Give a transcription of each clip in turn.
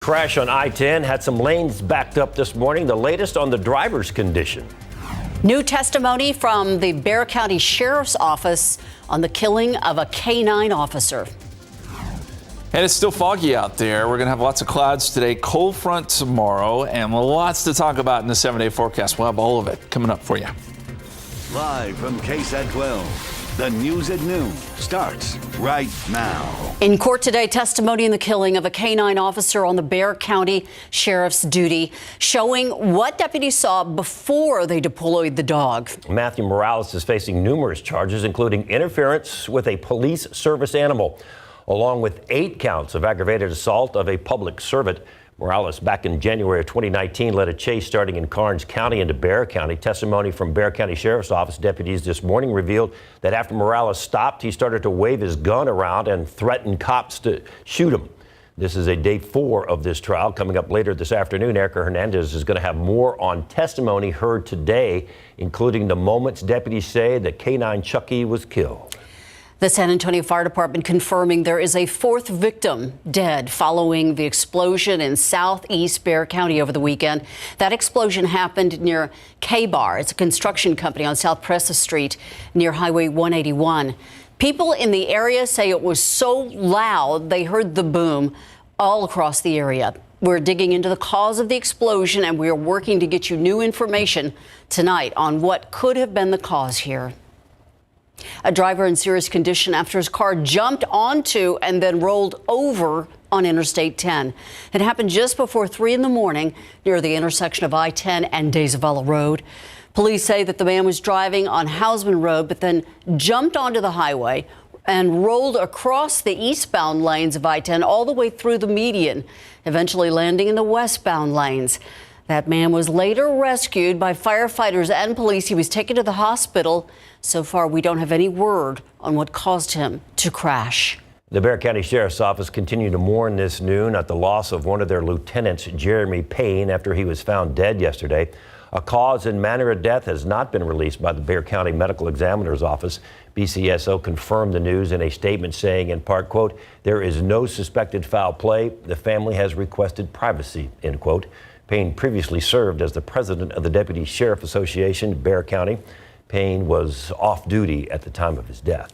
Crash on I-10 had some lanes backed up this morning. The latest on the driver's condition. New testimony from the Bexar County Sheriff's Office on the killing of a K-9 officer. And it's still foggy out there. We're going to have lots of clouds today, cold front tomorrow, and lots to talk about in the 7-day forecast. We'll have all of it coming up for you. Live from KSAT12. The news at noon starts right now. In court today, testimony in the killing of a K-9 officer on the Bexar County Sheriff's duty, showing what deputies saw before they deployed the dog. Matthew Morales is facing numerous charges, including interference with a police service animal, along with 8 counts of aggravated assault of a public servant. Morales, back in January of 2019, led a chase starting in Karnes County into Bexar County. Testimony from Bexar County Sheriff's Office deputies this morning revealed that after Morales stopped, he started to wave his gun around and threatened cops to shoot him. This is a day 4 of this trial. Coming up later this afternoon, Erica Hernandez is going to have more on testimony heard today, including the moments deputies say that K-9 Chucky was killed. The San Antonio Fire Department confirming there is a 4th victim dead following the explosion in southeast Bexar County over the weekend. That explosion happened near K-Bar. It's a construction company on South Presa Street near Highway 181. People in the area say it was so loud they heard the boom all across the area. We're digging into the cause of the explosion, and we are working to get you new information tonight on what could have been the cause here. A driver in serious condition after his car jumped onto and then rolled over on Interstate 10. It happened just before 3 in the morning near the intersection of I-10 and De Isabella Road. Police say that the man was driving on Hausman Road, but then jumped onto the highway and rolled across the eastbound lanes of I-10 all the way through the median, eventually landing in the westbound lanes. That man was later rescued by firefighters and police. He was taken to the hospital. So far, we don't have any word on what caused him to crash. The Bexar County Sheriff's Office continued to mourn this noon at the loss of one of their lieutenants, Jeremy Payne, after he was found dead yesterday. A cause and manner of death has not been released by the Bexar County Medical Examiner's Office. BCSO confirmed the news in a statement saying, in part, quote, "There is no suspected foul play. The family has requested privacy," end quote. Payne previously served as the president of the Deputy Sheriff Association, Bexar County. Payne was off duty at the time of his death.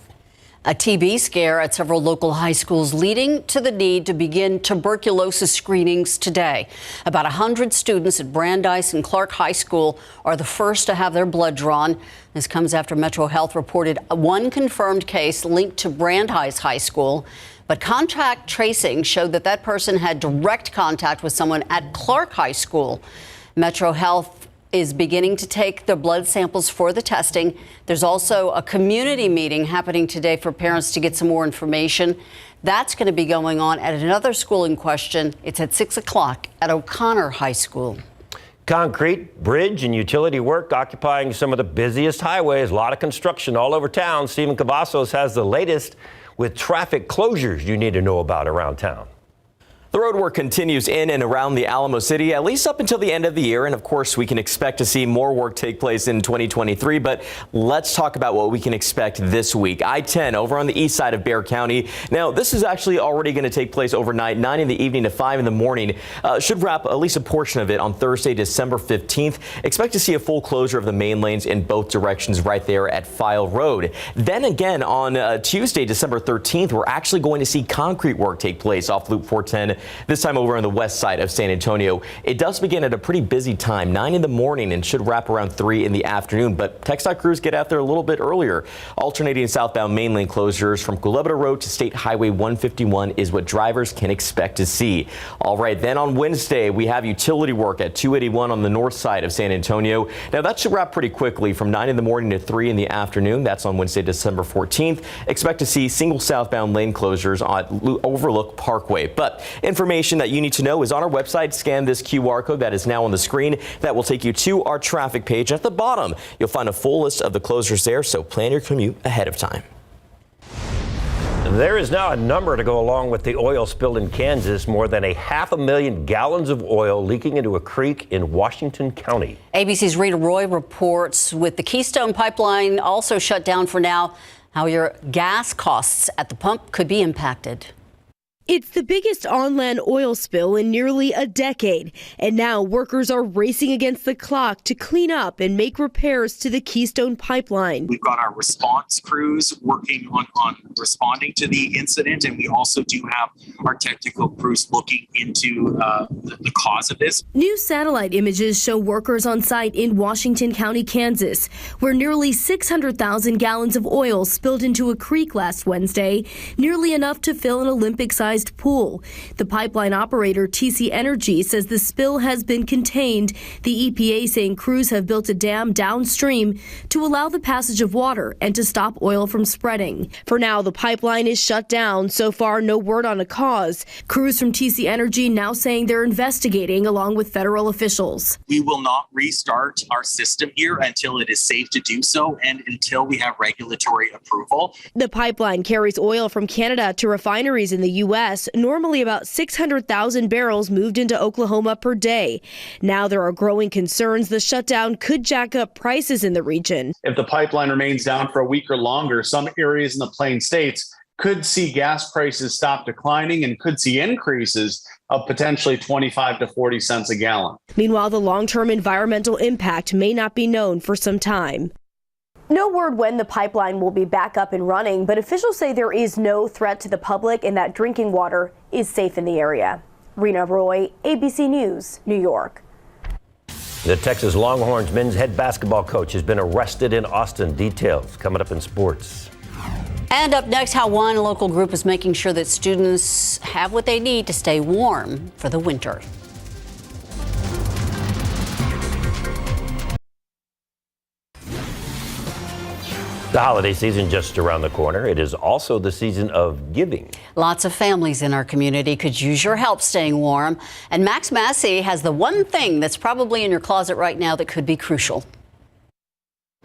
A TB scare at several local high schools leading to the need to begin tuberculosis screenings today. About 100 students at Brandeis and Clark High School are the first to have their blood drawn. This comes after Metro Health reported one confirmed case linked to Brandeis High School. But contact tracing showed that that person had direct contact with someone at Clark High School. Metro Health is beginning to take the blood samples for the testing. There's also a community meeting happening today for parents to get some more information. That's going to be going on at another school in question. It's at 6 o'clock at O'Connor High School. Concrete, bridge, and utility work occupying some of the busiest highways. A lot of construction all over town. Stephen Cavazos has the latest with traffic closures you need to know about around town. The road work continues in and around the Alamo City, at least up until the end of the year. And of course, we can expect to see more work take place in 2023. But let's talk about what we can expect this week. I-10 over on the east side of Bexar County. Now, this is actually already going to take place overnight, 9 in the evening to 5 in the morning. Should wrap at least a portion of it on Thursday, December 15th. Expect to see a full closure of the main lanes in both directions right there at File Road. Then again, on Tuesday, December 13th, we're actually going to see concrete work take place off Loop 410. This time over on the west side of San Antonio. It does begin at a pretty busy time, 9 in the morning, and should wrap around 3 in the afternoon. But TxDOT crews get out there a little bit earlier. Alternating southbound main lane closures from Culebra Road to State Highway 151 is what drivers can expect to see. All right, then on Wednesday, we have utility work at 281 on the north side of San Antonio. Now, that should wrap pretty quickly from 9 in the morning to 3 in the afternoon. That's on Wednesday, December 14th. Expect to see single southbound lane closures on Overlook Parkway. But information that you need to know is on our website. Scan this QR code that is now on the screen. That will take you to our traffic page. At the bottom, you'll find a full list of the closures there, so plan your commute ahead of time. There is now a number to go along with the oil spill in Kansas. More than 500,000 gallons of oil leaking into a creek in Washington County. ABC's Rita Roy reports with the Keystone Pipeline also shut down for now, how your gas costs at the pump could be impacted. It's the biggest on-land oil spill in nearly a decade, and now workers are racing against the clock to clean up and make repairs to the Keystone pipeline. We've got our response crews working on responding to the incident, and we also do have our technical crews looking into the cause of this. New satellite images show workers on site in Washington County, Kansas, where nearly 600,000 gallons of oil spilled into a creek last Wednesday, nearly enough to fill an Olympic-sized pool. The pipeline operator, TC Energy, says the spill has been contained. The EPA saying crews have built a dam downstream to allow the passage of water and to stop oil from spreading. For now, the pipeline is shut down. So far, no word on a cause. Crews from TC Energy now saying they're investigating along with federal officials. We will not restart our system here until it is safe to do so and until we have regulatory approval. The pipeline carries oil from Canada to refineries in the U.S. Normally about 600,000 barrels moved into Oklahoma per day. Now there are growing concerns the shutdown could jack up prices in the region. If the pipeline remains down for a week or longer, some areas in the Plain States could see gas prices stop declining and could see increases of potentially 25 to 40 cents a gallon. Meanwhile, the long-term environmental impact may not be known for some time. No word when the pipeline will be back up and running, but officials say there is no threat to the public and that drinking water is safe in the area. Rena Roy, ABC News, New York. The Texas Longhorns men's head basketball coach has been arrested in Austin. Details coming up in sports. And up next, how one local group is making sure that students have what they need to stay warm for the winter. The holiday season just around the corner. It is also the season of giving. Lots of families in our community could use your help staying warm. And Max Massey has the one thing that's probably in your closet right now that could be crucial.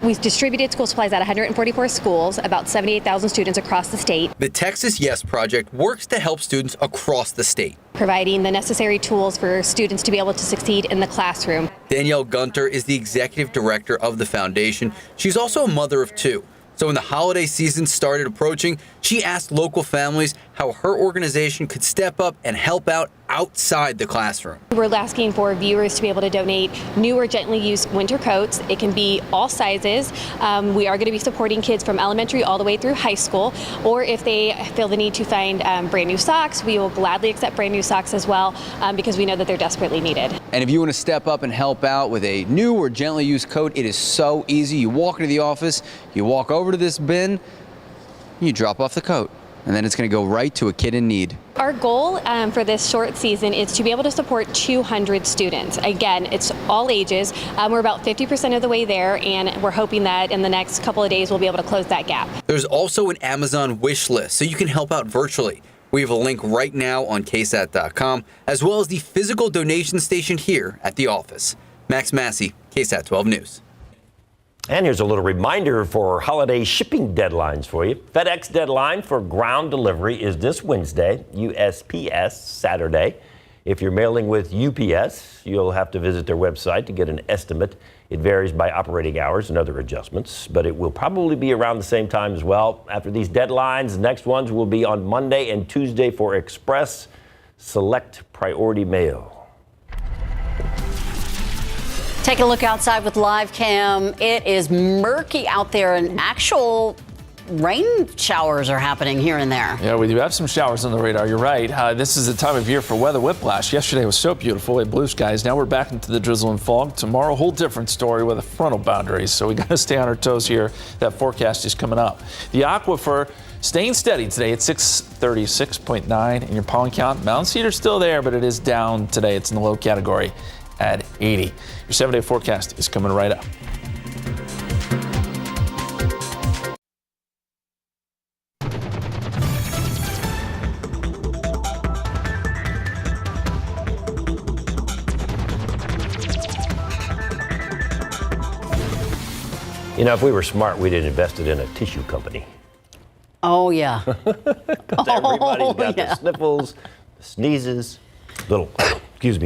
We've distributed school supplies at 144 schools, about 78,000 students across the state. The Texas Yes Project works to help students across the state, Providing the necessary tools for students to be able to succeed in the classroom. Danielle Gunter is the executive director of the foundation. She's also a mother of two. So when the holiday season started approaching, she asked local families how her organization could step up and help out outside the classroom. We're asking for viewers to be able to donate new or gently used winter coats. It can be all sizes. We are going to be supporting kids from elementary all the way through high school. Or if they feel the need to find brand new socks, we will gladly accept brand new socks as well because we know that they're desperately needed. And if you want to step up and help out with a new or gently used coat, it is so easy. You walk into the office, you walk over to this bin, you drop off the coat, and then it's going to go right to a kid in need. Our goal for this short season is to be able to support 200 students. Again, it's all ages. We're about 50% of the way there, and we're hoping that in the next couple of days we'll be able to close that gap. There's also an Amazon wish list, so you can help out virtually. We have a link right now on KSAT12, as well as the physical donation station here at the office. Max Massey, KSAT12 News. And here's a little reminder for holiday shipping deadlines for you. FedEx deadline for ground delivery is this Wednesday, USPS Saturday. If you're mailing with UPS, you'll have to visit their website to get an estimate. It varies by operating hours and other adjustments, but it will probably be around the same time as well. After these deadlines, the next ones will be on Monday and Tuesday for Express Select Priority Mail. Take a look outside with live cam. It is murky out there and actual rain showers are happening here and there. Yeah, we do have some showers on the radar. You're right. This is the time of year for weather whiplash. Yesterday was so beautiful. We had blue skies. Now we're back into the drizzle and fog. Tomorrow, a whole different story with the frontal boundaries. So we got to stay on our toes here. That forecast is coming up. The aquifer staying steady today at 636.9 in your pollen count. Mountain Cedar's still there, but it is down today. It's in the low category at 80. Your 7-day forecast is coming right up. You know, if we were smart, we'd have invested in a tissue company. Oh, yeah. Everybody's got the sniffles, the sneezes, little,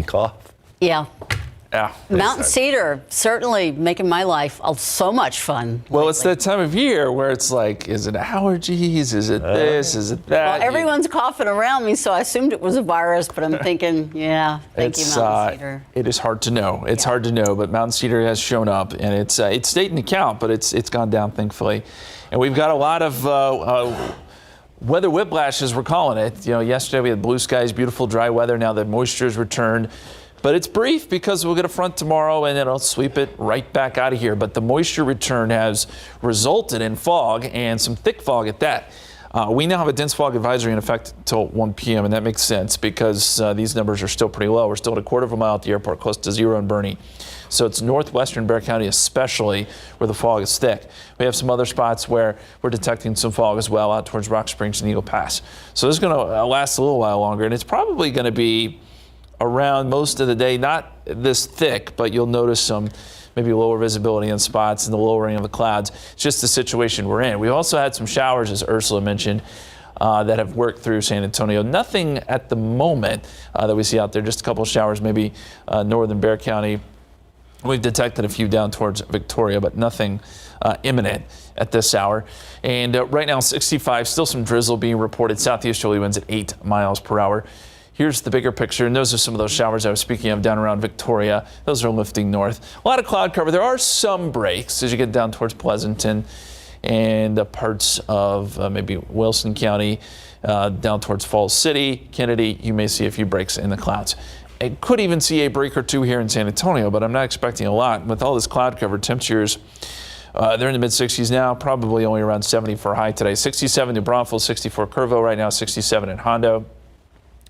cough. Yeah. Yeah. Mountain Cedar certainly making my life so much fun. Well, it's that time of year where it's like, is it allergies? Is it this? Is it that? Well, everyone's coughing around me, so I assumed it was a virus, but I'm thinking, yeah, thank you, Mountain Cedar. It is hard to know. It's hard to know, but Mountain Cedar has shown up, and it's stayed in the count, but it's gone down, thankfully. And we've got a lot of weather whiplash, as we're calling it. You know, yesterday we had blue skies, beautiful dry weather. Now the moisture's returned. But it's brief because we'll get a front tomorrow and it'll sweep it right back out of here. But the moisture return has resulted in fog, and some thick fog at that. We now have a dense fog advisory in effect until 1 p.m. and that makes sense because these numbers are still pretty low. We're still at a quarter of a mile at the airport, close to zero in Bernie. So it's northwestern Bexar County especially where the fog is thick. We have some other spots where we're detecting some fog as well out towards Rock Springs and Eagle Pass. So this is going to last a little while longer, and it's probably going to be around most of the day, not this thick, but you'll notice some maybe lower visibility in spots and the lowering of the clouds. It's just the situation we're in. We also had some showers, as Ursula mentioned, that have worked through San Antonio. Nothing at the moment that we see out there, just a couple of showers, maybe northern Bexar County. We've detected a few down towards Victoria, but nothing imminent at this hour. And right now, 65, still some drizzle being reported. Southeasterly winds at 8 miles per hour. Here's the bigger picture, and those are some of those showers I was speaking of down around Victoria. Those are lifting north. A lot of cloud cover. There are some breaks as you get down towards Pleasanton and parts of maybe Wilson County, down towards Falls City, Kennedy. You may see a few breaks in the clouds. I could even see a break or two here in San Antonio, but I'm not expecting a lot. With all this cloud cover, temperatures, they're in the mid-60s now, probably only around 70 for a high today. 67 New Braunfels, 64 Kerrville right now, 67 in Hondo.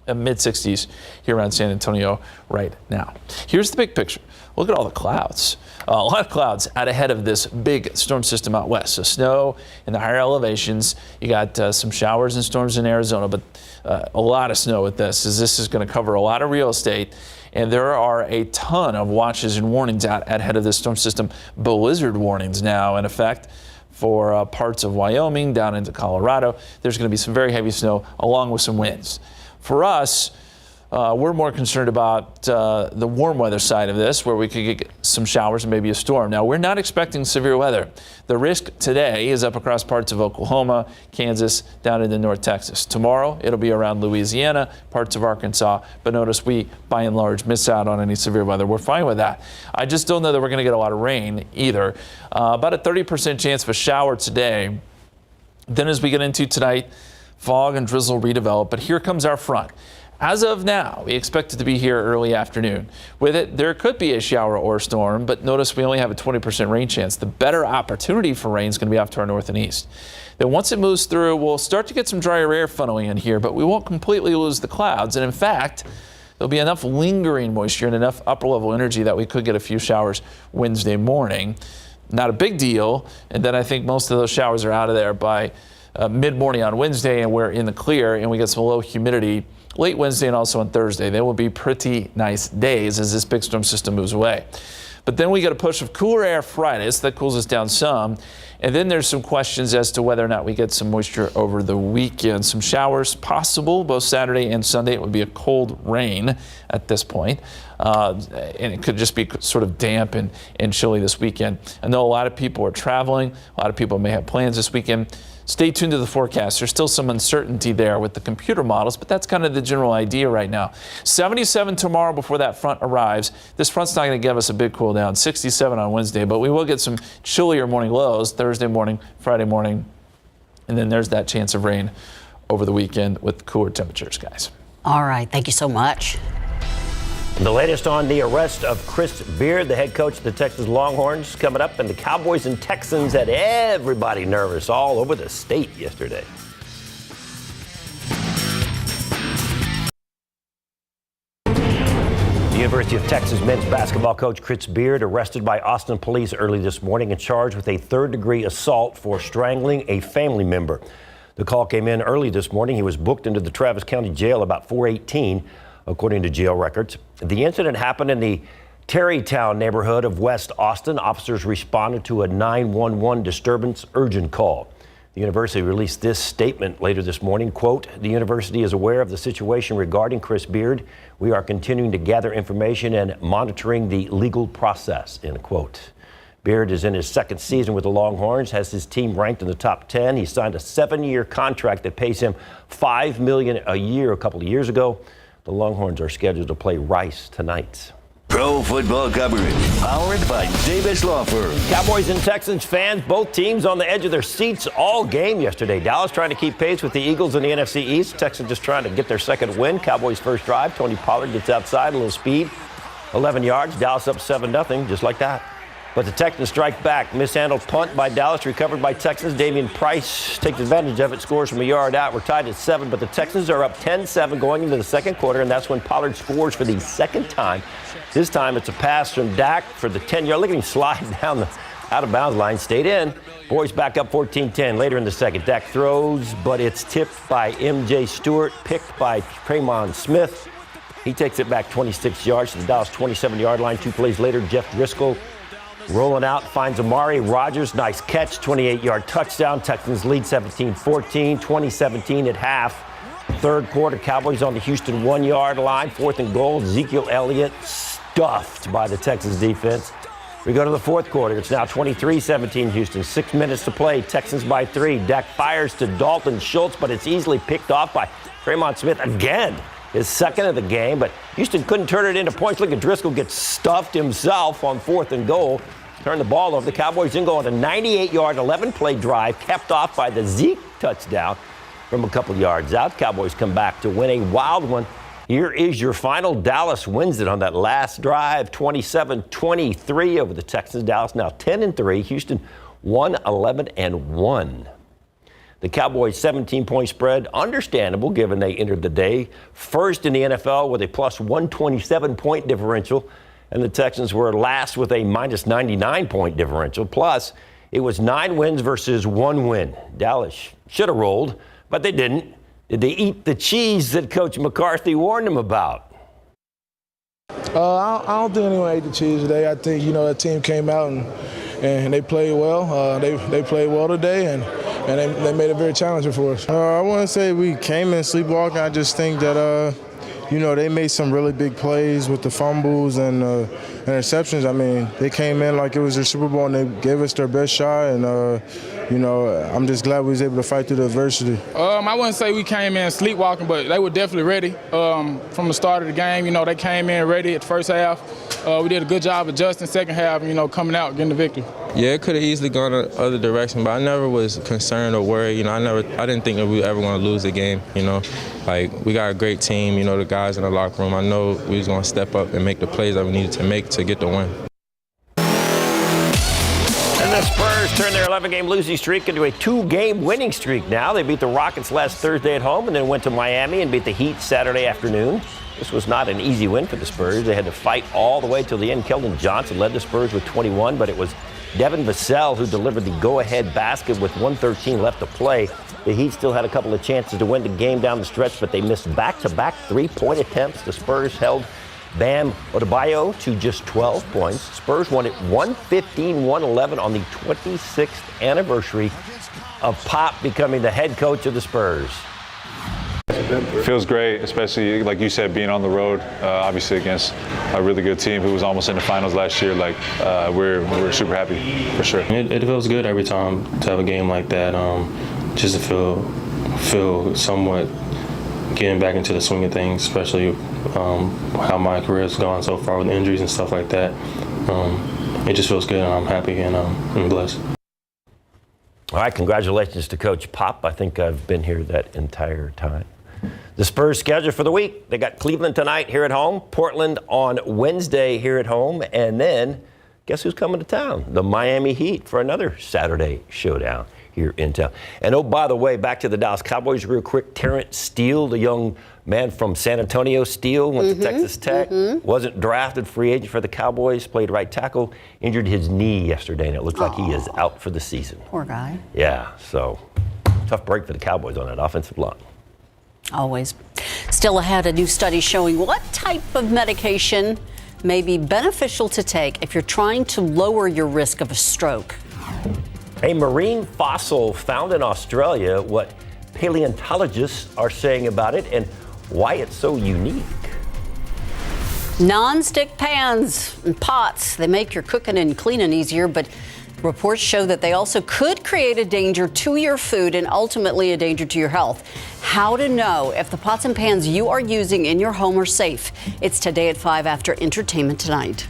Mid-60s here around San Antonio right now. Here's the big picture. Look at all the clouds. A lot of clouds out ahead of this big storm system out west. So snow in the higher elevations. You got some showers and storms in Arizona, but a lot of snow with this, as this is going to cover a lot of real estate. And there are a ton of watches and warnings out ahead of this storm system. Blizzard warnings now in effect for parts of Wyoming down into Colorado. There's going to be some very heavy snow along with some winds. For us, we're more concerned about the warm weather side of this, where we could get some showers and maybe a storm. Now, we're not expecting severe weather. The risk today is up across parts of Oklahoma, Kansas, down into North Texas. Tomorrow, it'll be around Louisiana, parts of Arkansas. But notice we, by and large, miss out on any severe weather. We're fine with that. I just don't know that we're going to get a lot of rain either. About a 30% chance of a shower today. Then as we get into tonight, fog and drizzle redevelop, but here comes our front. As of now, we expect it to be here early afternoon. With it, there could be a shower or storm, but notice we only have a 20% rain chance. The better opportunity for rain is going to be off to our north and east. Then once it moves through, we'll start to get some drier air funneling in here, but we won't completely lose the clouds. And in fact, there'll be enough lingering moisture and enough upper level energy that we could get a few showers Wednesday morning. Not a big deal. And then I think most of those showers are out of there by mid-morning on Wednesday, and we're in the clear, and we get some low humidity late Wednesday and also on Thursday. They will be pretty nice days as this big storm system moves away. But then we get a push of cooler air Friday, so that cools us down some. And then there's some questions as to whether or not we get some moisture over the weekend. Some showers possible both Saturday and Sunday. It would be a cold rain at this point. And it could just be sort of damp and chilly this weekend. I know a lot of people are traveling. A lot of people may have plans this weekend. Stay tuned to the forecast. There's still some uncertainty there with the computer models, but that's kind of the general idea right now. 77 tomorrow before that front arrives. This front's not going to give us a big cool down. 67 on Wednesday, but we will get some chillier morning lows Thursday morning, Friday morning, and then there's that chance of rain over the weekend with cooler temperatures, guys. All right. Thank you so much. The latest on the arrest of Chris Beard, the head coach of the Texas Longhorns, coming up, and the Cowboys and Texans had everybody nervous all over the state yesterday. The University of Texas men's basketball coach Chris Beard arrested by Austin police early this morning and charged with a third-degree assault for strangling a family member. The call came in early this morning. He was booked into the Travis County Jail about 4:18. According to jail records. The incident happened in the Terrytown neighborhood of West Austin. Officers responded to a 911 disturbance urgent call. The university released this statement later this morning, quote, "The university is aware of the situation regarding Chris Beard. We are continuing to gather information and monitoring the legal process," end quote. Beard is in his second season with the Longhorns, has his team ranked in the top 10. He signed a 7-year contract that pays him $5 million a year a couple of years ago. The Longhorns are scheduled to play Rice tonight. Pro football coverage powered by Davis Law Firm. Cowboys and Texans fans, both teams on the edge of their seats all game yesterday. Dallas trying to keep pace with the Eagles in the NFC East. Texans just trying to get their second win. Cowboys first drive. Tony Pollard gets outside, a little speed. 11 yards. Dallas up 7-0, just like that. But the Texans strike back. Mishandled punt by Dallas, recovered by Texans. Damian Price takes advantage of it, scores from a yard out. We're tied at 7, but the Texans are up 10-7 going into the second quarter, and that's when Pollard scores for the second time. This time it's a pass from Dak for the 10-yard. Look at him slide down the out-of-bounds line. Stayed in. Boys back up 14-10 later in the second. Dak throws, but it's tipped by M.J. Stewart, picked by Tremon Smith. He takes it back 26 yards to the Dallas 27-yard line. 2 plays later, Jeff Driscoll rolling out, finds Amari Rodgers. Nice catch, 28-yard touchdown. Texans lead 17-14, 20-17 at half. Third quarter, Cowboys on the Houston 1-yard line. 4th and goal. Ezekiel Elliott stuffed by the Texans defense. We go to the fourth quarter. It's now 23-17 Houston. 6 minutes to play. Texans by 3. Dak fires to Dalton Schultz, but it's easily picked off by Tremon Smith again. His second of the game, but Houston couldn't turn it into points. Look at Driscoll get stuffed himself on 4th and goal. Turn the ball over. The Cowboys then go on a 98-yard, 11-play drive, capped off by the Zeke touchdown from a couple yards out. Cowboys come back to win a wild one. Here is your final. Dallas wins it on that last drive, 27-23 over the Texans. Dallas now 10-3. Houston 1-11-1. The Cowboys' 17-point spread, understandable given they entered the day first in the NFL with a plus 127-point differential, and the Texans were last with a minus 99-point differential. Plus, it was 9 wins versus 1 win. Dallas should have rolled, but they didn't. Did they eat the cheese that Coach McCarthy warned them about? I don't think anyone ate the cheese today. I think, the team came out and they played well. They played well today, and they made it very challenging for us. I wouldn't say we came in sleepwalking. I just think that, they made some really big plays with the fumbles and interceptions. I mean, they came in like it was their Super Bowl, and they gave us their best shot. And, I'm just glad we was able to fight through the adversity. I wouldn't say we came in sleepwalking, but they were definitely ready from the start of the game. They came in ready at the first half. We did a good job adjusting second half, coming out, getting the victory. Yeah, it could have easily gone the other direction, but I never was concerned or worried. I didn't think that we were ever going to lose the game. Like, we got a great team. The guys in the locker room. I know we was going to step up and make the plays that we needed to make to get the win. And the Spurs turn their 11-game losing streak into a 2-game winning streak now. They beat the Rockets last Thursday at home and then went to Miami and beat the Heat Saturday afternoon. This was not an easy win for the Spurs. They had to fight all the way till the end. Keldon Johnson led the Spurs with 21, but it was Devin Vassell who delivered the go-ahead basket with 1:13 left to play. The Heat still had a couple of chances to win the game down the stretch, but they missed back-to-back 3-point attempts. The Spurs held Bam Adebayo to just 12 points. Spurs won it 115-111 on the 26th anniversary of Pop becoming the head coach of the Spurs. Feels great, especially like you said, being on the road, obviously against a really good team who was almost in the finals last year. We're super happy for sure. It feels good every time to have a game like that, just to feel somewhat getting back into the swing of things, especially how my career has gone so far with injuries and stuff like that. It just feels good, and I'm happy and I'm blessed. All right, congratulations to Coach Pop. I think I've been here that entire time. The Spurs schedule for the week. They got Cleveland tonight here at home, Portland on Wednesday here at home, and then guess who's coming to town? The Miami Heat for another Saturday showdown here in town. And oh, by the way, back to the Dallas Cowboys real quick. Terrence Steele, the young man from San Antonio, Steele, went to Texas Tech, wasn't drafted, free agent for the Cowboys, played right tackle, injured his knee yesterday, and it looks like he is out for the season. Poor guy. Yeah, so tough break for the Cowboys on that offensive line. Always. Still ahead, a new study showing what type of medication may be beneficial to take if you're trying to lower your risk of a stroke. A marine fossil found in Australia, what paleontologists are saying about it and why it's so unique. Non-stick pans and pots, they make your cooking and cleaning easier, but reports show that they also could create a danger to your food and ultimately a danger to your health. How to know if the pots and pans you are using in your home are safe. It's today at 5 after Entertainment Tonight.